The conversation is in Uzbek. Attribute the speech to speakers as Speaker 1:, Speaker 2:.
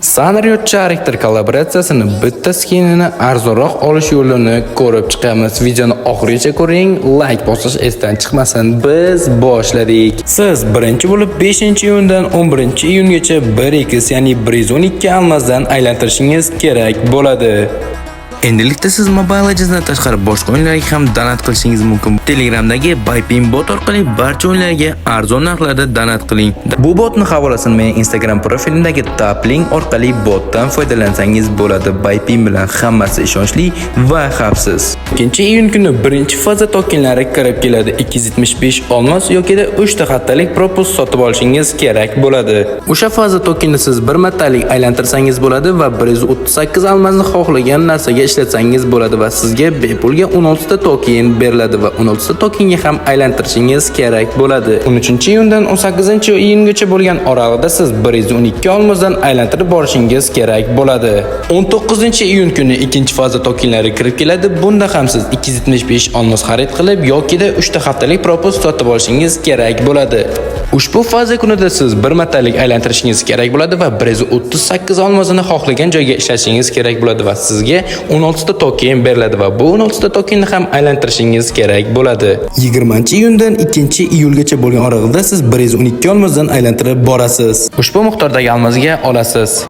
Speaker 1: Sanryot Character kollaboratsiyasini bitta skinini arzonroq olish yo'lini ko'rib chiqamiz. Videoni oxirigacha ko'ring, like bosish esdan chiqmasin. Biz boshladik. Siz birinchi bo'lib 5-iyundan 11-iyungacha 1x, ya'ni 112 almazdan aylantirishingiz kerak bo'ladi. Endilikda siz Mobile Legends'dan tashqari boshqa o'yinlarga ham donat qilishingiz mumkin. Telegramdagi Buypin bot orqali barcha o'yinlarga arzon narxlarda donat qiling. Bu botning havolasini men Instagram profilimdagi top link orqali botdan foydalansangiz bo'ladi. Buypin bilan hammasi ishonchli va xavfsiz. 2-iyun kuni birinchi faza tokenlari kirib keladi. 275 olmos yoki 3 ta haftalik propus sotib olishingiz kerak bo'ladi. O'sha faza tokenini siz bir martalik aylantirsangiz bo'ladi va 138 almasni xohlagan narsaga ishlatsangiz bo'ladi va sizga bepulga 16 ta token beriladi va 16 ta tokenga ham aylantirishingiz kerak bo'ladi. 13-iyundan 18-iyungacha bo'lgan oralig'ida siz 112 olmosdan aylantirib borishingiz kerak bo'ladi. 19-iyun kuni ikkinchi faza tokenlari kirib keladi. Bunda ham siz 275 olmos xarid qilib yoki 3 ta haftalik propus sotib olishingiz kerak bo'ladi. Ushbu faza kunida siz bir martalik aylantirishingiz kerak bo'ladi va 138 olmosini xohlagan joyga ishlatishingiz kerak bo'ladi va sizga 16 ta token beriladi va bu 16 ta tokenni ham aylantirishingiz kerak bo'ladi. 20-iyundan 2-iyulgacha bo'lgan oralig'ida siz 112 olmosdan aylantirib borasiz. Ushbu miqdordagi olmosga olasiz.